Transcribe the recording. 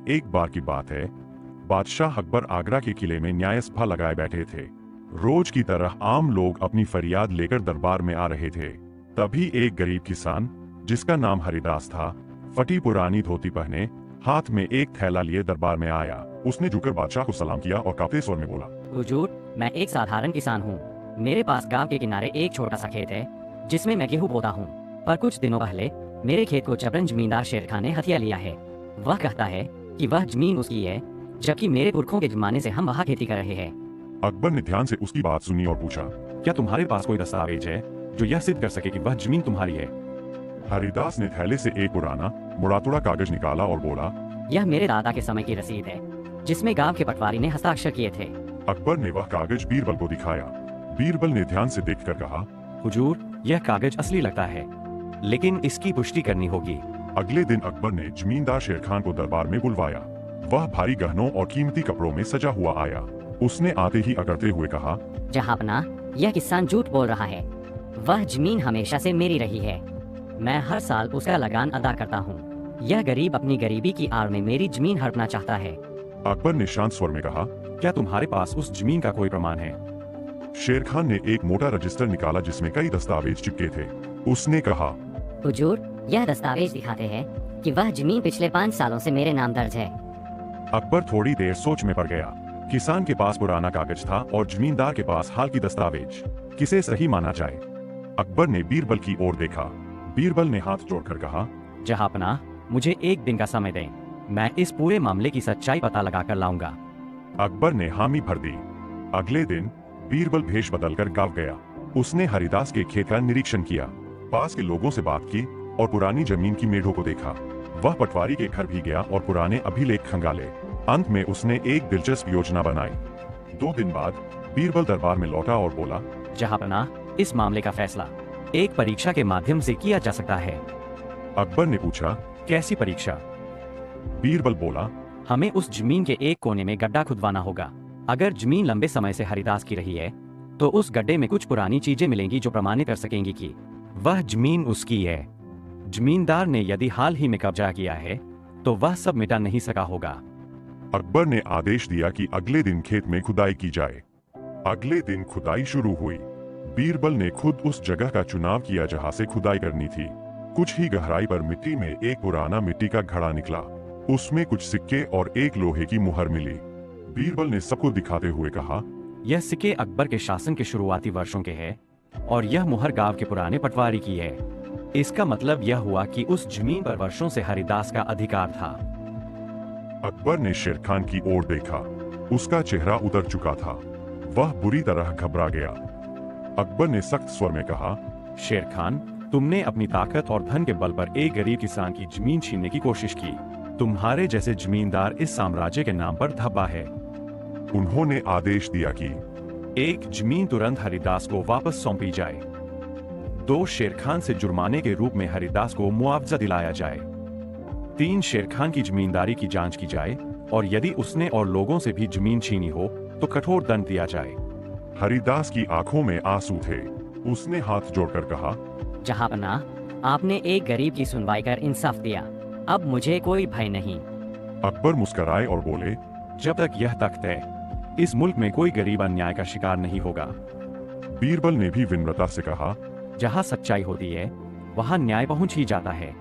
एक बार की बात है, बादशाह अकबर आगरा के किले में न्याय सभा लगाए बैठे थे। रोज की तरह आम लोग अपनी फरियाद लेकर दरबार में आ रहे थे। तभी एक गरीब किसान, जिसका नाम हरिदास था, फटी पुरानी धोती पहने, हाथ में एक थैला लिए दरबार में आया। उसने झुककर बादशाह को सलाम किया और कांपते स्वर में बोला, हुजूर, मैं एक साधारण किसान हूँ। मेरे पास गांव के किनारे एक छोटा सा खेत है जिसमें मैं गेहूँ बोता हूँ। पर कुछ दिनों पहले मेरे खेत को जबरन जमींदार शेर खान ने हथिया लिया है। वह कहता है कि वह जमीन उसकी है, जबकि मेरे पुरखों के जमाने से हम वहाँ खेती कर रहे हैं। अकबर ने ध्यान से उसकी बात सुनी और पूछा, क्या तुम्हारे पास कोई दस्तावेज है जो यह सिद्ध कर सके कि वह जमीन तुम्हारी है? हरिदास ने थैले से एक पुराना मुड़ातुड़ा कागज निकाला और बोला, यह मेरे दादा के समय की रसीद है, जिसमें गांव के पटवारी ने हस्ताक्षर किए थे। अकबर ने वह कागज बीरबल को दिखाया। बीरबल ने ध्यान से देखकर कहा, हुजूर, यह कागज असली लगता है, लेकिन इसकी पुष्टि करनी होगी। अगले दिन अकबर ने जमींदार शेर खान को दरबार में बुलवाया। वह भारी गहनों और कीमती कपड़ों में सजा हुआ आया। उसने आते ही अकड़ते हुए कहा, जहांपना, यह किसान झूठ बोल रहा है। वह जमीन हमेशा से मेरी रही है। मैं हर साल उसका लगान अदा करता हूँ। यह गरीब अपनी गरीबी की आड़ में मेरी जमीन हड़पना चाहता है। अकबर ने शांत स्वर में कहा, क्या तुम्हारे पास उस जमीन का कोई प्रमाण है? शेर खान ने एक मोटा रजिस्टर निकाला जिसमें कई दस्तावेज चिपके थे। उसने कहा, हुजूर, यह दस्तावेज दिखाते हैं कि वह जमीन पिछले 5 सालों से मेरे नाम दर्ज है। अकबर थोड़ी देर सोच में पड़ गया। किसान के पास पुराना कागज था और जमींदार के पास हाल की दस्तावेज। किसे सही माना जाए? अकबर ने बीरबल की ओर देखा। बीरबल ने हाथ जोड़कर कहा, जहांपना, मुझे एक दिन का समय दें। मैं इस पूरे मामले की सच्चाई पता लगा कर लाऊंगा। अकबर ने हामी भर दी। अगले दिन बीरबल भेष बदलकर गांव गया। उसने हरिदास के खेत का निरीक्षण किया, पास के लोगों से बात की और पुरानी जमीन की मेढ़ों को देखा। वह पटवारी के घर भी गया और पुराने अभिलेख खंगाले। अंत में उसने एक दिलचस्प योजना बनाई। 2 दिन बाद बीरबल दरबार में लौटा और बोला, जहांपना, इस मामले का फैसला एक परीक्षा के माध्यम से किया जा सकता है। अकबर ने पूछा, कैसी परीक्षा? बीरबल बोला, हमें उस जमीन के एक कोने में गड्ढा खुदवाना होगा। अगर जमीन लंबे समय से हरिदास की रही है, तो उस गड्ढे में कुछ पुरानी चीजें मिलेंगी जो प्रमाणित कर सकेंगी कि वह जमीन उसकी है। जमींदार ने यदि हाल ही में कब्जा किया है, तो वह सब मिटा नहीं सका होगा। अकबर ने आदेश दिया कि अगले दिन खेत में खुदाई की जाए। अगले दिन खुदाई शुरू हुई। बीरबल ने खुद उस जगह का चुनाव किया जहां से खुदाई करनी थी। कुछ ही गहराई पर मिट्टी में एक पुराना मिट्टी का घड़ा निकला। उसमें कुछ सिक्के और एक लोहे की मुहर मिली। बीरबल ने सबको दिखाते हुए कहा, यह सिक्के अकबर के शासन के शुरुआती वर्षों के हैं और यह मुहर गांव के पुराने पटवारी की है। इसका मतलब यह हुआ कि उस जमीन पर वर्षों से हरिदास का अधिकार था। अकबर ने शेर खान की ओर देखा। उसका चेहरा उतर चुका था। वह बुरी तरह घबरा गया। अकबर ने सख्त स्वर में कहा, शेर खान, तुमने अपनी ताकत और धन के बल पर एक गरीब किसान की जमीन छीनने की कोशिश की। तुम्हारे जैसे जमींदार इस साम्राज्य के नाम पर धब्बा है। उन्होंने आदेश दिया कि एक जमीन तुरंत हरिदास को वापस सौंपी जाए। 2 शेर खान से जुर्माने के रूप में हरिदास को मुआवजा दिलाया जाए। 3 शेर खान की जमींदारी की जांच की जाए और यदि उसने और लोगों से भी जमीन छीनी हो तो कठोर दंड दिया जाए। हरिदास की आंखों में आंसू थे। उसने हाथ जोड़कर कहा, जहांपना, आपने एक गरीब की सुनवाई कर इंसाफ दिया। अब मुझे कोई भय नहीं। अकबर मुस्कुराए और बोले, जब तक यह तख्त है, इस मुल्क में कोई गरीब अन्याय का शिकार नहीं होगा। बीरबल ने भी विनम्रता से कहा, जहाँ सच्चाई होती है, वहाँ न्याय पहुँच ही जाता है।